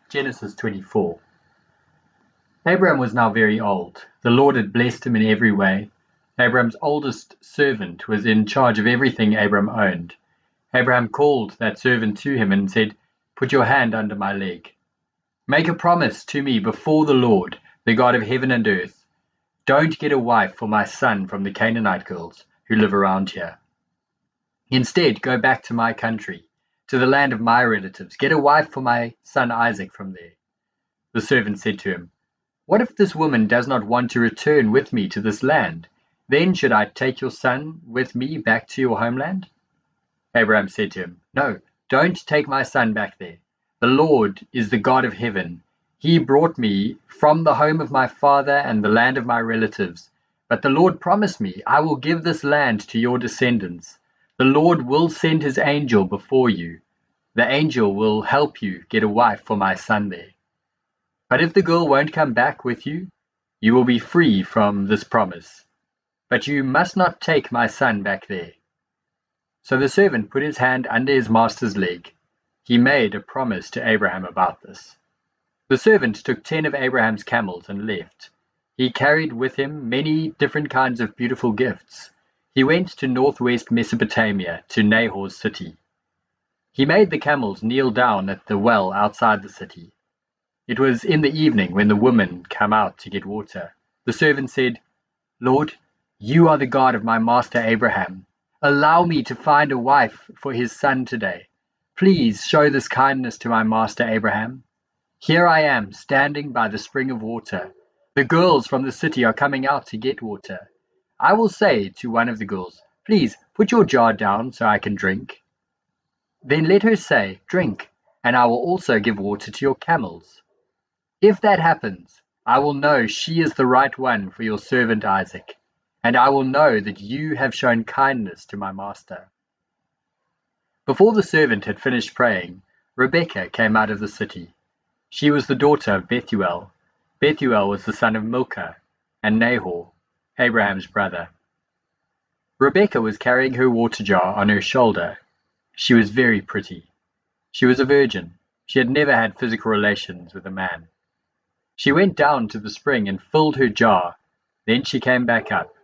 Genesis 24. Abraham was now very old. The Lord had blessed him in every way. Abraham's oldest servant was in charge of everything Abraham owned. Abraham called that servant to him and said, "Put your hand under my leg. Make a promise to me before the Lord, the God of heaven and earth. Don't get a wife for my son from the Canaanite girls who live around here. Instead, go back to my country, to the land of my relatives. Get a wife for my son Isaac from there." The servant said to him, "What if this woman does not want to return with me to this land? Then should I take your son with me back to your homeland?" Abraham said to him, "No, don't take my son back there. The Lord is the God of heaven. He brought me from the home of my father and the land of my relatives. But the Lord promised me, I will give this land to your descendants. The Lord will send his angel before you. The angel will help you get a wife for my son there. But if the girl won't come back with you, you will be free from this promise. But you must not take my son back there." So the servant put his hand under his master's leg. He made a promise to Abraham about this. The servant took 10 of Abraham's camels and left. He carried with him many different kinds of beautiful gifts. He went to northwest Mesopotamia, to Nahor's city. He made the camels kneel down at the well outside the city. It was in the evening when the women came out to get water. The servant said, "Lord, you are the God of my master Abraham. Allow me to find a wife for his son today. Please show this kindness to my master Abraham. Here I am, standing by the spring of water. The girls from the city are coming out to get water. I will say to one of the girls, 'Please put your jar down so I can drink.' Then let her say, 'Drink, and I will also give water to your camels.' If that happens, I will know she is the right one for your servant Isaac, and I will know that you have shown kindness to my master." Before the servant had finished praying, Rebekah came out of the city. She was the daughter of Bethuel. Bethuel was the son of Milcah, and Nahor, Abraham's brother. Rebekah was carrying her water jar on her shoulder. She was very pretty. She was a virgin. She had never had physical relations with a man. She went down to the spring and filled her jar. Then she came back up.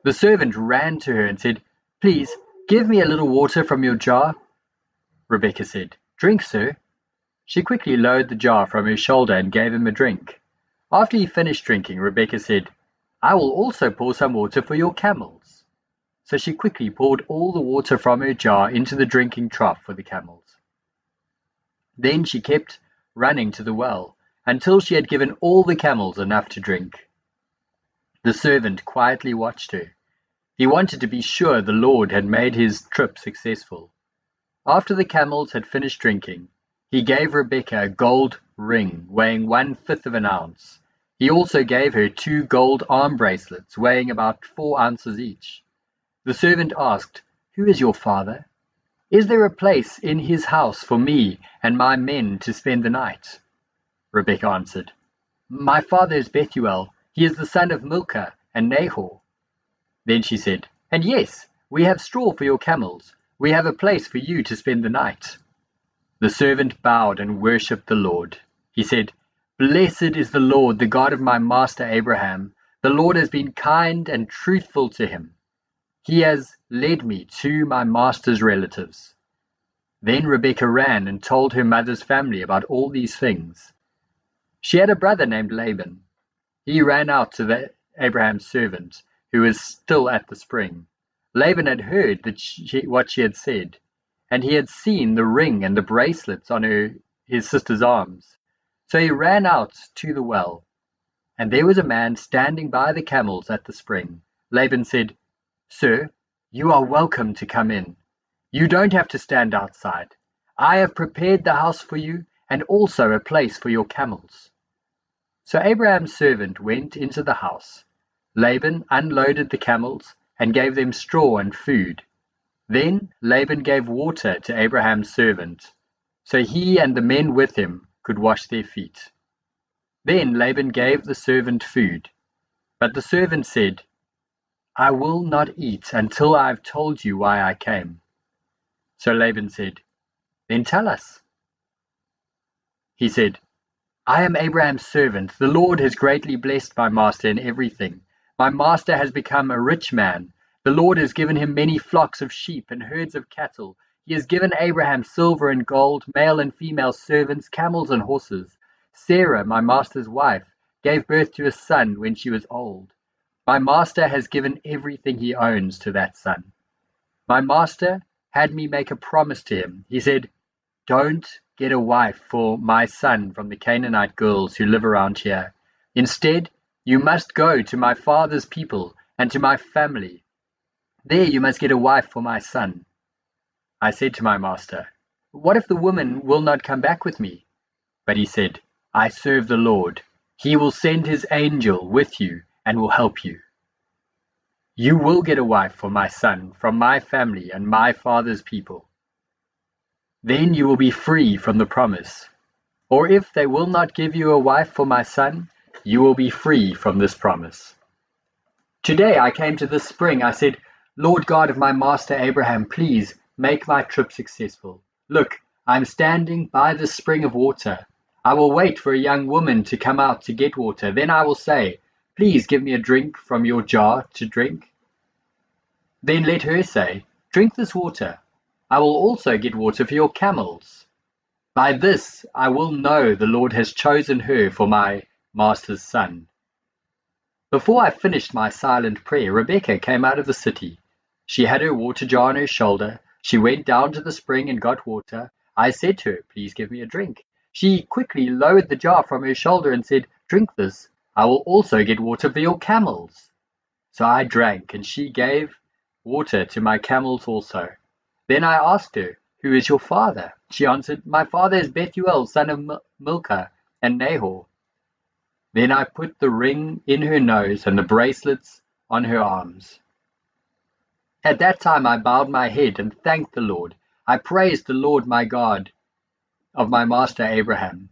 The servant ran to her and said, "Please, give me a little water from your jar." Rebekah said, "Drink, sir." She quickly lowered the jar from her shoulder and gave him a drink. After he finished drinking, Rebekah said, "I will also pour some water for your camels." So she quickly poured all the water from her jar into the drinking trough for the camels. Then she kept running to the well until she had given all the camels enough to drink. The servant quietly watched her. He wanted to be sure the Lord had made his trip successful. After the camels had finished drinking, he gave Rebekah a gold ring weighing 1/5 of an ounce. He also gave her 2 gold arm bracelets weighing about 4 ounces each. The servant asked, "Who is your father? Is there a place in his house for me and my men to spend the night?" Rebekah answered, "My father is Bethuel. He is the son of Milcah and Nahor." Then she said, "And yes, we have straw for your camels. We have a place for you to spend the night." The servant bowed and worshipped the Lord. He said, "Blessed is the Lord, the God of my master Abraham. The Lord has been kind and truthful to him. He has led me to my master's relatives." Then Rebekah ran and told her mother's family about all these things. She had a brother named Laban. He ran out to Abraham's servant, who was still at the spring. Laban had heard what she had said, and he had seen the ring and the bracelets on his sister's arms. So he ran out to the well, and there was a man standing by the camels at the spring. Laban said, "Sir, you are welcome to come in. You don't have to stand outside. I have prepared the house for you and also a place for your camels." So Abraham's servant went into the house. Laban unloaded the camels and gave them straw and food. Then Laban gave water to Abraham's servant, so he and the men with him could wash their feet. Then Laban gave the servant food, but the servant said, "I will not eat until I have told you why I came." So Laban said, "Then tell us." He said, I am Abraham's servant. The Lord has greatly blessed my master in everything. My master has become a rich man. The Lord has given him many flocks of sheep and herds of cattle. He has given Abraham silver and gold, male and female servants, camels and horses. Sarah, my master's wife, gave birth to a son when she was old. My master has given everything he owns to that son. My master had me make a promise to him. He said, "Don't get a wife for my son from the Canaanite girls who live around here. Instead, you must go to my father's people and to my family. There you must get a wife for my son." I said to my master, "What if the woman will not come back with me?" But he said, "I serve the Lord. He will send his angel with you and will help you. You will get a wife for my son from my family and my father's people. Then you will be free from the promise. Or if they will not give you a wife for my son, you will be free from this promise." Today I came to this spring. I said, "Lord God of my master Abraham, please make my trip successful. Look, I am standing by this spring of water. I will wait for a young woman to come out to get water. Then I will say, 'Please give me a drink from your jar to drink.' Then let her say, 'Drink this water. I will also get water for your camels.' By this I will know the Lord has chosen her for my master's son." Before I finished my silent prayer, Rebecca came out of the city. She had her water jar on her shoulder. She went down to the spring and got water. I said to her, "Please give me a drink." She quickly lowered the jar from her shoulder and said, "Drink this. I will also get water for your camels." So I drank, and she gave water to my camels also. Then I asked her, "Who is your father?" She answered, "My father is Bethuel, son of Milcah and Nahor." Then I put the ring in her nose and the bracelets on her arms. At that time I bowed my head and thanked the Lord. I praised the Lord my God of my master Abraham.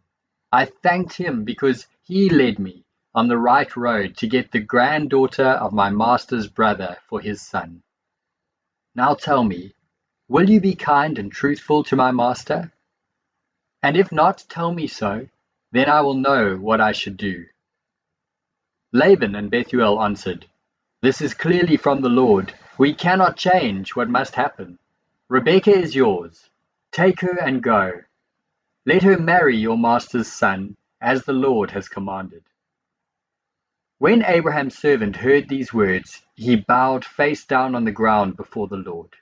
I thanked him because he led me on the right road to get the granddaughter of my master's brother for his son. Now tell me, will you be kind and truthful to my master? And if not, tell me so, then I will know what I should do." Laban and Bethuel answered, "This is clearly from the Lord. We cannot change what must happen. Rebekah is yours. Take her and go. Let her marry your master's son, as the Lord has commanded." When Abraham's servant heard these words, he bowed face down on the ground before the Lord.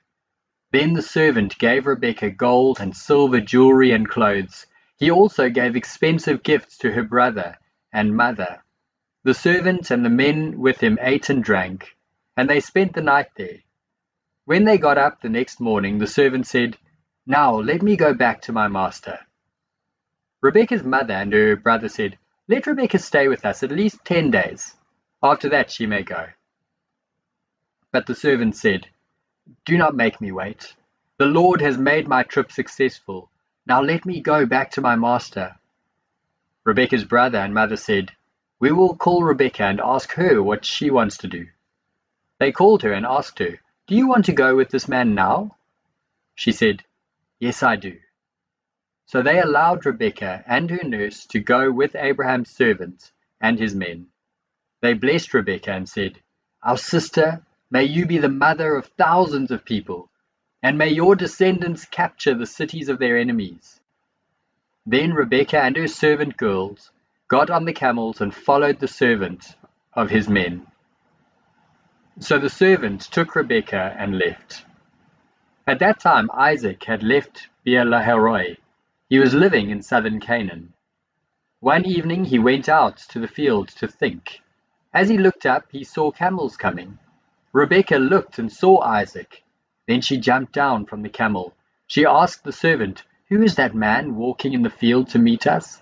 Then the servant gave Rebekah gold and silver jewelry and clothes. He also gave expensive gifts to her brother and mother. The servant and the men with him ate and drank, and they spent the night there. When they got up the next morning, the servant said, "Now let me go back to my master." Rebekah's mother and her brother said, "Let Rebekah stay with us at least 10 days. After that she may go." But the servant said, "Do not make me wait. The Lord has made my trip successful. Now let me go back to my master." Rebekah's brother and mother said, "We will call Rebekah and ask her what she wants to do." They called her and asked her, "Do you want to go with this man now?" She said, "Yes, I do." So they allowed Rebekah and her nurse to go with Abraham's servant and his men. They blessed Rebekah and said, "Our sister, may you be the mother of thousands of people, and may your descendants capture the cities of their enemies." Then Rebekah and her servant girls got on the camels and followed the servant of his men. So the servant took Rebekah and left. At that time Isaac had left Beer-lahai-roi. He was living in southern Canaan. One evening he went out to the field to think. As he looked up, he saw camels coming. Rebekah looked and saw Isaac. Then she jumped down from the camel. She asked the servant, "Who is that man walking in the field to meet us?"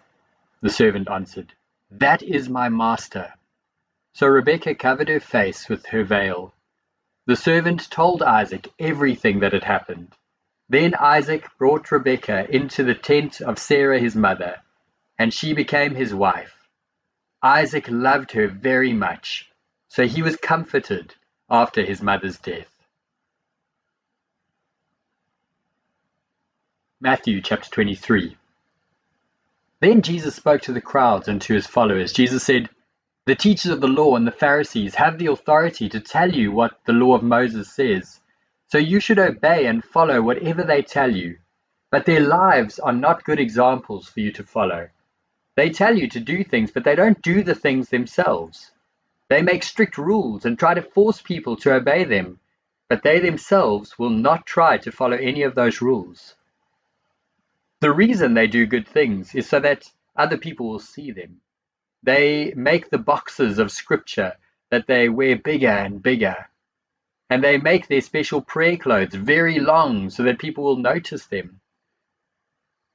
The servant answered, "That is my master." So Rebekah covered her face with her veil. The servant told Isaac everything that had happened. Then Isaac brought Rebekah into the tent of Sarah his mother, and she became his wife. Isaac loved her very much, so he was comforted after his mother's death. Matthew chapter 23. Then Jesus spoke to the crowds and to his followers. Jesus said, "The teachers of the law and the Pharisees have the authority to tell you what the law of Moses says. So you should obey and follow whatever they tell you. But their lives are not good examples for you to follow. They tell you to do things, but they don't do the things themselves. They make strict rules and try to force people to obey them, but they themselves will not try to follow any of those rules. The reason they do good things is so that other people will see them. They make the boxes of scripture that they wear bigger and bigger, and they make their special prayer clothes very long so that people will notice them.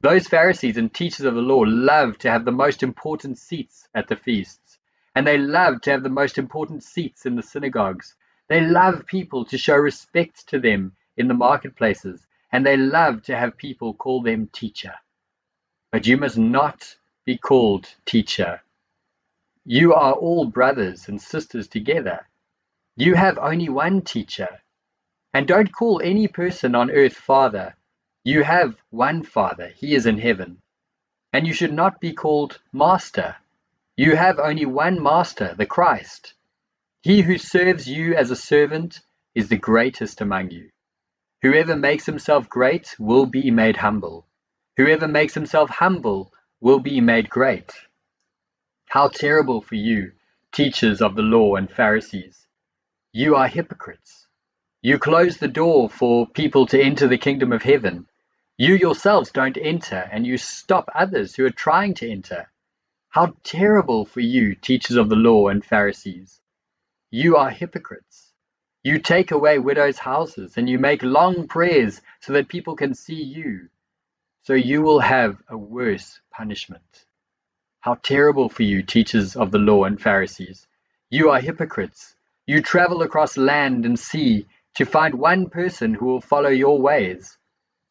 Those Pharisees and teachers of the law love to have the most important seats at the feasts, and they love to have the most important seats in the synagogues. They love people to show respect to them in the marketplaces, and they love to have people call them teacher. But you must not be called teacher. You are all brothers and sisters together. You have only one teacher. And don't call any person on earth Father. You have one Father, he is in heaven. And you should not be called Master. You have only one Master, the Christ. He who serves you as a servant is the greatest among you. Whoever makes himself great will be made humble. Whoever makes himself humble will be made great. How terrible for you, teachers of the law and Pharisees! You are hypocrites. You close the door for people to enter the kingdom of heaven. You yourselves don't enter, and you stop others who are trying to enter. How terrible for you, teachers of the law and Pharisees! You are hypocrites. You take away widows' houses, and you make long prayers so that people can see you. So you will have a worse punishment. How terrible for you, teachers of the law and Pharisees! You are hypocrites. You travel across land and sea to find one person who will follow your ways.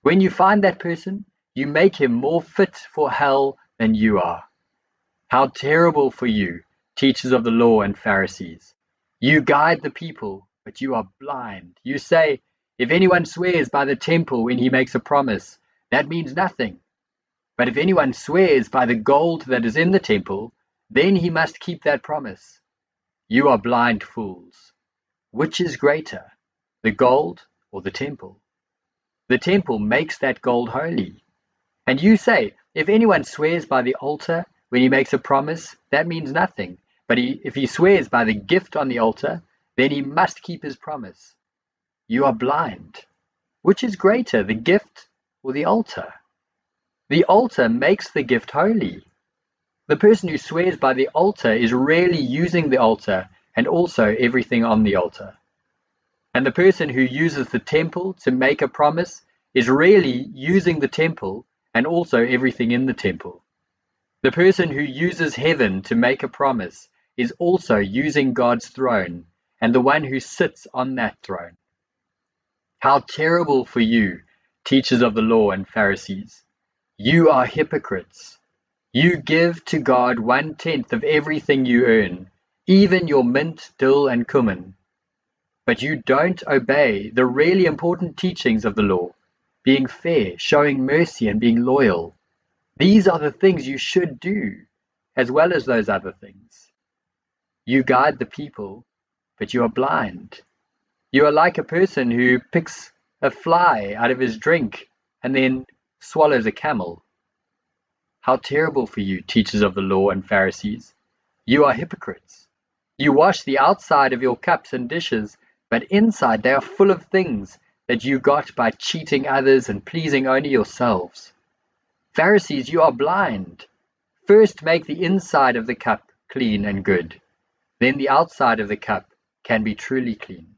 When you find that person, you make him more fit for hell than you are. How terrible for you, teachers of the law and Pharisees! You guide the people, but you are blind. You say, if anyone swears by the temple when he makes a promise, that means nothing. But if anyone swears by the gold that is in the temple, then he must keep that promise. You are blind fools. Which is greater, the gold or the temple? The temple makes that gold holy. And you say, if anyone swears by the altar when he makes a promise, that means nothing. But if he swears by the gift on the altar, then he must keep his promise. You are blind. Which is greater, the gift or the altar? The altar makes the gift holy. The person who swears by the altar is really using the altar and also everything on the altar. And the person who uses the temple to make a promise is really using the temple and also everything in the temple. The person who uses heaven to make a promise is also using God's throne and the one who sits on that throne. How terrible for you, teachers of the law and Pharisees! You are hypocrites. You give to God 1/10 of everything you earn, even your mint, dill, and cumin. But you don't obey the really important teachings of the law, being fair, showing mercy, and being loyal. These are the things you should do, as well as those other things. You guide the people, but you are blind. You are like a person who picks a fly out of his drink and then swallows a camel. How terrible for you, teachers of the law and Pharisees! You are hypocrites. You wash the outside of your cups and dishes, but inside they are full of things that you got by cheating others and pleasing only yourselves. Pharisees, you are blind. First make the inside of the cup clean and good. Then the outside of the cup can be truly clean.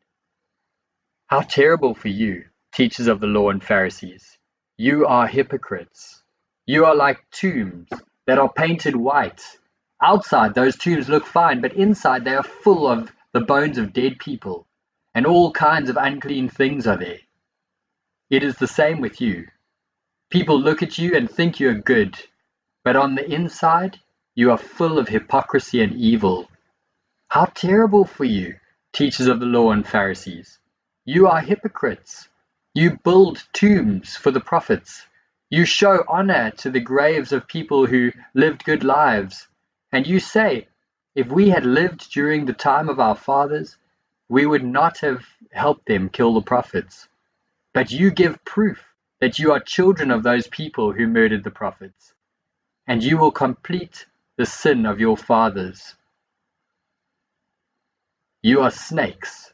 How terrible for you, teachers of the law and Pharisees! You are hypocrites. You are like tombs that are painted white. Outside, those tombs look fine, but inside they are full of the bones of dead people, and all kinds of unclean things are there. It is the same with you. People look at you and think you are good, but on the inside, you are full of hypocrisy and evil. How terrible for you, teachers of the law and Pharisees! You are hypocrites. You build tombs for the prophets. You show honor to the graves of people who lived good lives, and you say, if we had lived during the time of our fathers, we would not have helped them kill the prophets. But you give proof that you are children of those people who murdered the prophets, and you will complete the sin of your fathers. You are snakes,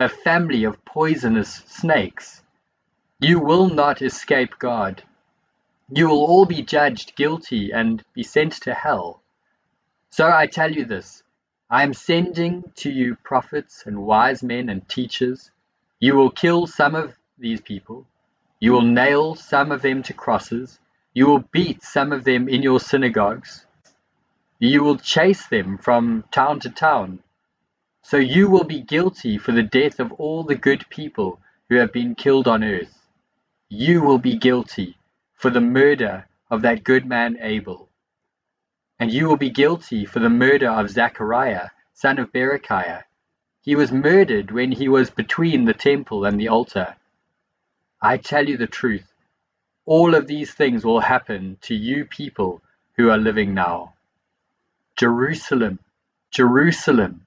a family of poisonous snakes. You will not escape God. You will all be judged guilty and be sent to hell. So I tell you this, I am sending to you prophets and wise men and teachers. You will kill some of these people. You will nail some of them to crosses. You will beat some of them in your synagogues. You will chase them from town to town. So you will be guilty for the death of all the good people who have been killed on earth. You will be guilty for the murder of that good man Abel. And you will be guilty for the murder of Zechariah, son of Berechiah. He was murdered when he was between the temple and the altar. I tell you the truth, all of these things will happen to you people who are living now. Jerusalem, Jerusalem,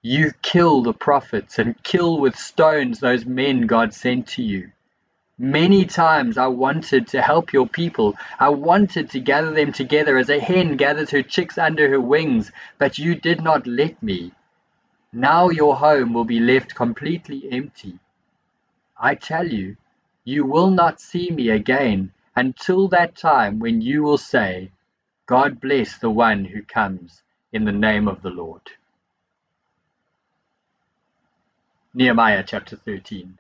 you kill the prophets and kill with stones those men God sent to you. Many times I wanted to help your people. I wanted to gather them together as a hen gathers her chicks under her wings, but you did not let me. Now your home will be left completely empty. I tell you, you will not see me again until that time when you will say, God bless the one who comes in the name of the Lord. Nehemiah chapter 13.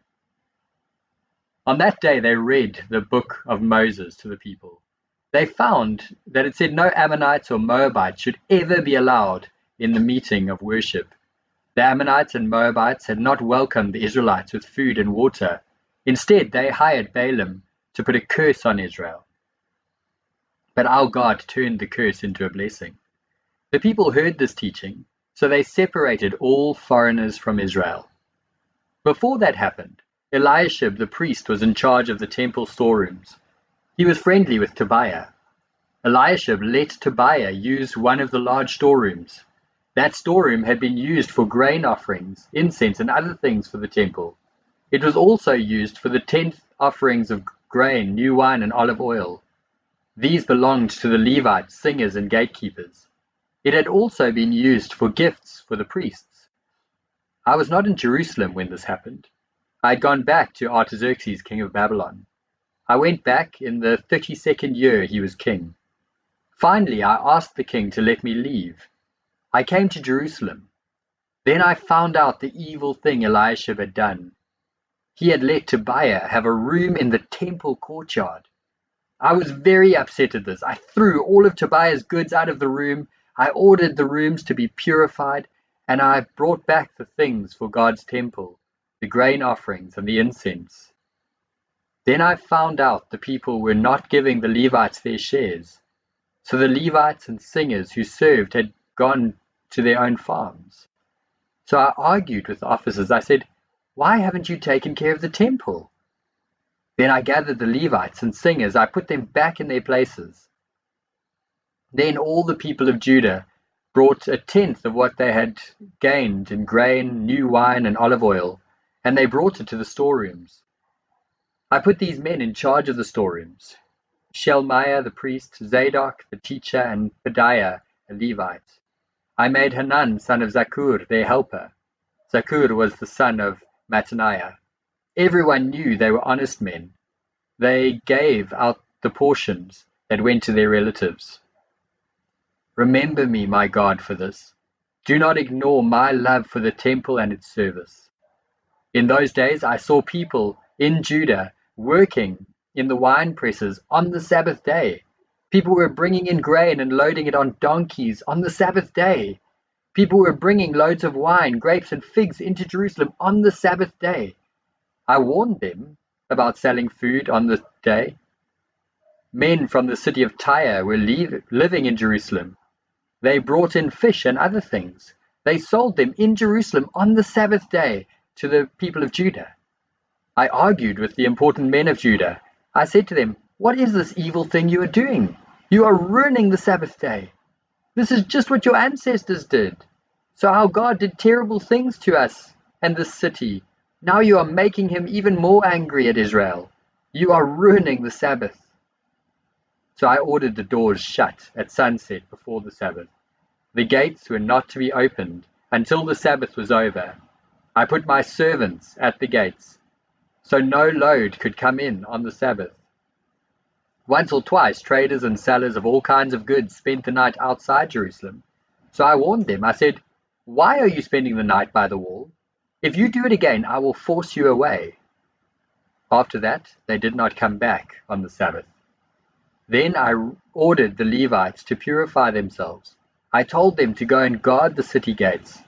On that day they read the book of Moses to the people. They found that it said no Ammonites or Moabites should ever be allowed in the meeting of worship. The Ammonites and Moabites had not welcomed the Israelites with food and water. Instead, they hired Balaam to put a curse on Israel. But our God turned the curse into a blessing. The people heard this teaching, so they separated all foreigners from Israel. Before that happened, Eliashib the priest was in charge of the temple storerooms. He was friendly with Tobiah. Eliashib let Tobiah use one of the large storerooms. That storeroom had been used for grain offerings, incense, and other things for the temple. It was also used for the 10th offerings of grain, new wine, and olive oil. These belonged to the Levites, singers, and gatekeepers. It had also been used for gifts for the priests. I was not in Jerusalem when this happened. I had gone back to Artaxerxes, king of Babylon. I went back in the 32nd year he was king. Finally, I asked the king to let me leave. I came to Jerusalem. Then I found out the evil thing Eliashib had done. He had let Tobiah have a room in the temple courtyard. I was very upset at this. I threw all of Tobiah's goods out of the room. I ordered the rooms to be purified, and I brought back the things for God's temple, the grain offerings and the incense. Then I found out the people were not giving the Levites their shares. So the Levites and singers who served had gone to their own farms. So I argued with the officers. I said, why haven't you taken care of the temple? Then I gathered the Levites and singers. I put them back in their places. Then all the people of Judah brought a tenth of what they had gained in grain, new wine, and olive oil, and they brought it to the storerooms. I put these men in charge of the storerooms: Shelmiah the priest, Zadok the teacher, and Pedaiah a Levite. I made Hanan son of Zakkur their helper. Zakkur was the son of Mattaniah. Everyone knew they were honest men. They gave out the portions that went to their relatives. Remember me, my God, for this. Do not ignore my love for the temple and its service. In those days I saw people in Judah working in the wine presses on the Sabbath day. People were bringing in grain and loading it on donkeys on the Sabbath day. People were bringing loads of wine, grapes, and figs into Jerusalem on the Sabbath day. I warned them about selling food on the day. Men from the city of Tyre were living in Jerusalem. They brought in fish and other things. They sold them in Jerusalem on the Sabbath day to the people of Judah. I argued with the important men of Judah. I said to them, "What is this evil thing you are doing? You are ruining the Sabbath day. This is just what your ancestors did. So our God did terrible things to us and this city. Now you are making him even more angry at Israel. You are ruining the Sabbath." So I ordered the doors shut at sunset before the Sabbath. The gates were not to be opened until the Sabbath was over. I put my servants at the gates, so no load could come in on the Sabbath. Once or twice, traders and sellers of all kinds of goods spent the night outside Jerusalem. So I warned them. I said, "Why are you spending the night by the wall? If you do it again, I will force you away." After that, they did not come back on the Sabbath. Then I ordered the Levites to purify themselves. I told them to go and guard the city gates.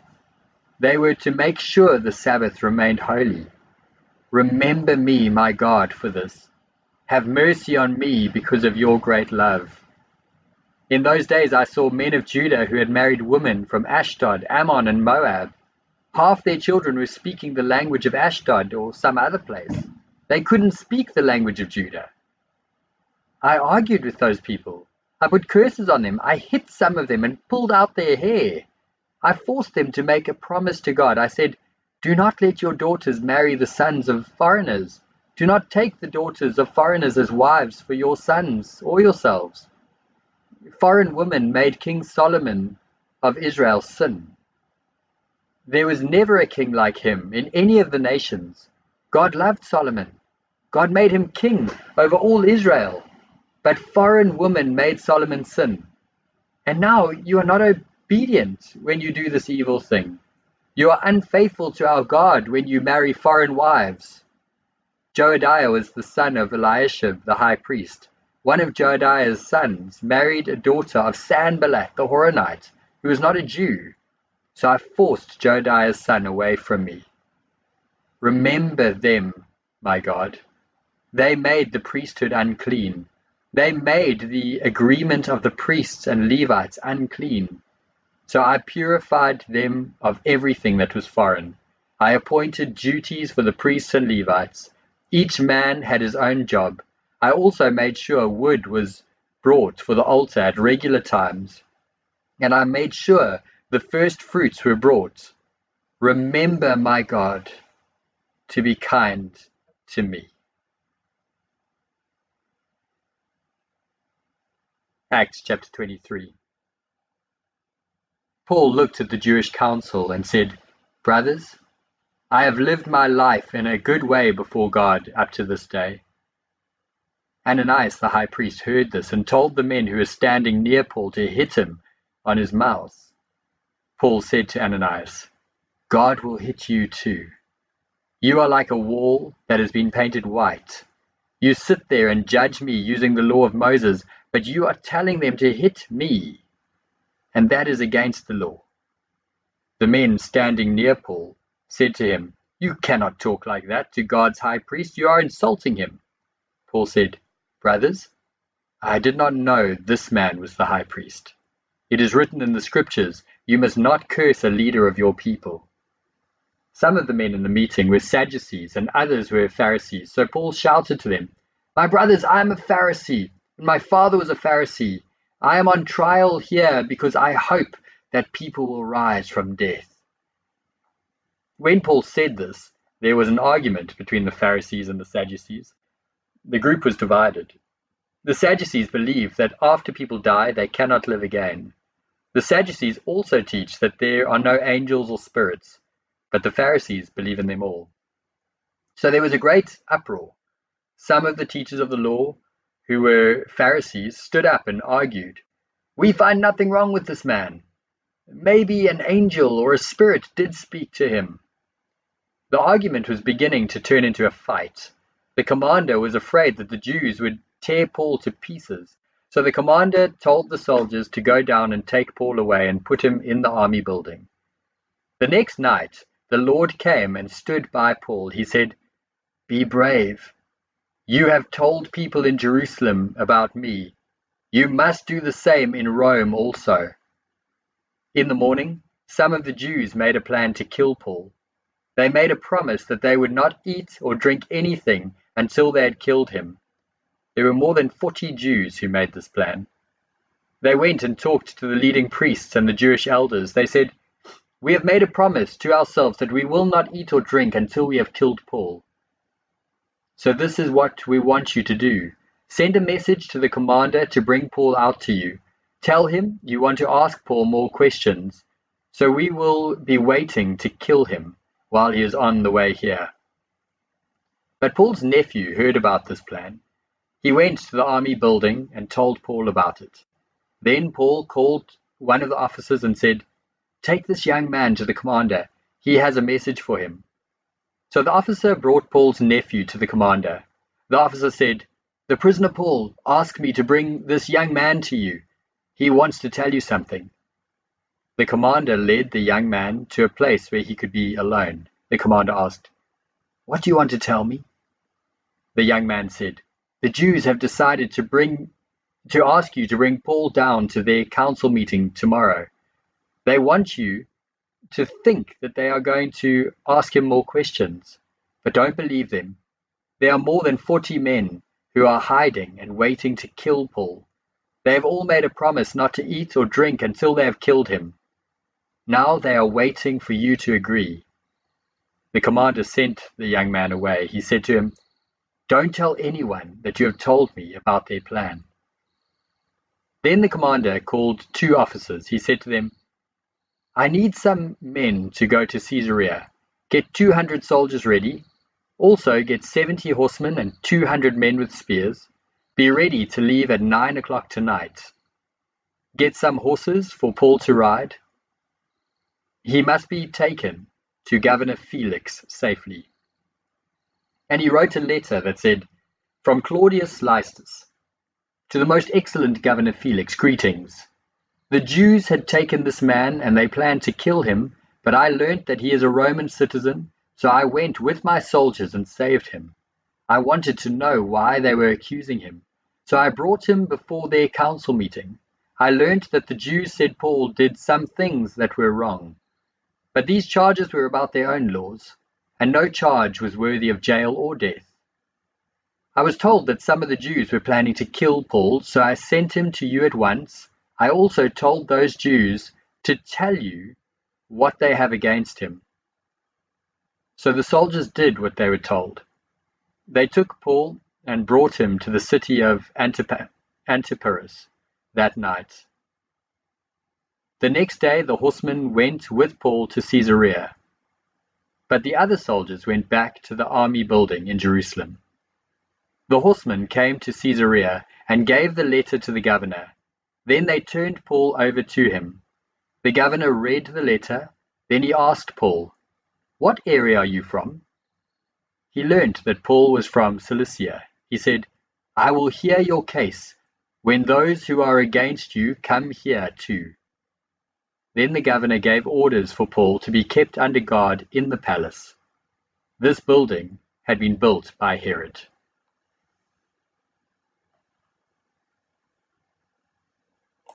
They were to make sure the Sabbath remained holy. Remember me, my God, for this. Have mercy on me because of your great love. In those days I saw men of Judah who had married women from Ashdod, Ammon, and Moab. Half their children were speaking the language of Ashdod or some other place. They couldn't speak the language of Judah. I argued with those people. I put curses on them. I hit some of them and pulled out their hair. I forced them to make a promise to God. I said, "Do not let your daughters marry the sons of foreigners. Do not take the daughters of foreigners as wives for your sons or yourselves." Foreign women made King Solomon of Israel sin. There was never a king like him in any of the nations. God loved Solomon. God made him king over all Israel. But foreign women made Solomon sin. And now you are not obedient when you do this evil thing. You are unfaithful to our God when you marry foreign wives. Joadiah was the son of Eliashib, the high priest. One of Joadiah's sons married a daughter of Sanballat the Horonite, who was not a Jew. So I forced Joadiah's son away from me. Remember them, my God. They made the priesthood unclean. They made the agreement of the priests and Levites unclean. So I purified them of everything that was foreign. I appointed duties for the priests and Levites. Each man had his own job. I also made sure wood was brought for the altar at regular times. And I made sure the first fruits were brought. Remember, my God, to be kind to me. Acts chapter 23. Paul looked at the Jewish council and said, "Brothers, I have lived my life in a good way before God up to this day." Ananias the high priest heard this and told the men who were standing near Paul to hit him on his mouth. Paul said to Ananias, "God will hit you too. You are like a wall that has been painted white. You sit there and judge me using the law of Moses, but you are telling them to hit me, and that is against the law." The men standing near Paul said to him, "You cannot talk like that to God's high priest. You are insulting him." Paul said, "Brothers, I did not know this man was the high priest. It is written in the scriptures, 'You must not curse a leader of your people.'" Some of the men in the meeting were Sadducees and others were Pharisees. So Paul shouted to them, "My brothers, I am a Pharisee, and my father was a Pharisee. I am on trial here because I hope that people will rise from death." When Paul said this, there was an argument between the Pharisees and the Sadducees. The group was divided. The Sadducees believe that after people die, they cannot live again. The Sadducees also teach that there are no angels or spirits, but the Pharisees believe in them all. So there was a great uproar. Some of the teachers of the law, who were Pharisees, stood up and argued, "We find nothing wrong with this man. Maybe an angel or a spirit did speak to him." The argument was beginning to turn into a fight. The commander was afraid that the Jews would tear Paul to pieces. So the commander told the soldiers to go down and take Paul away and put him in the army building. The next night, the Lord came and stood by Paul. He said, "Be brave. You have told people in Jerusalem about me. You must do the same in Rome also." In the morning, some of the Jews made a plan to kill Paul. They made a promise that they would not eat or drink anything until they had killed him. There were more than 40 Jews who made this plan. They went and talked to the leading priests and the Jewish elders. They said, "We have made a promise to ourselves that we will not eat or drink until we have killed Paul. So this is what we want you to do. Send a message to the commander to bring Paul out to you. Tell him you want to ask Paul more questions, so we will be waiting to kill him while he is on the way here." But Paul's nephew heard about this plan. He went to the army building and told Paul about it. Then Paul called one of the officers and said, "Take this young man to the commander. He has a message for him." So the officer brought Paul's nephew to the commander. The officer said, "The prisoner Paul asked me to bring this young man to you. He wants to tell you something." The commander led the young man to a place where he could be alone. The commander asked, "What do you want to tell me?" The young man said, "The Jews have decided to ask you to bring Paul down to their council meeting tomorrow. They want you to think that they are going to ask him more questions, but don't believe them. There are more than 40 men who are hiding and waiting to kill Paul. They have all made a promise not to eat or drink until they have killed him. Now they are waiting for you to agree." The commander sent the young man away. He said to him, "Don't tell anyone that you have told me about their plan." Then the commander called 2 officers. He said to them, "I need some men to go to Caesarea. Get 200 soldiers ready. Also get 70 horsemen and 200 men with spears. Be ready to leave at 9 o'clock tonight. Get some horses for Paul to ride. He must be taken to Governor Felix safely." And he wrote a letter that said, "From Claudius Lysias, to the most excellent Governor Felix, greetings. The Jews had taken this man and they planned to kill him, but I learnt that he is a Roman citizen, so I went with my soldiers and saved him. I wanted to know why they were accusing him, so I brought him before their council meeting. I learnt that the Jews said Paul did some things that were wrong, but these charges were about their own laws, and no charge was worthy of jail or death. I was told that some of the Jews were planning to kill Paul, so I sent him to you at once. I also told those Jews to tell you what they have against him." So the soldiers did what they were told. They took Paul and brought him to the city of Antiparis that night. The next day the horsemen went with Paul to Caesarea, but the other soldiers went back to the army building in Jerusalem. The horsemen came to Caesarea and gave the letter to the governor. Then they turned Paul over to him. The governor read the letter. Then he asked Paul, "What area are you from?" He learnt that Paul was from Cilicia. He said, "I will hear your case when those who are against you come here too." Then the governor gave orders for Paul to be kept under guard in the palace. This building had been built by Herod.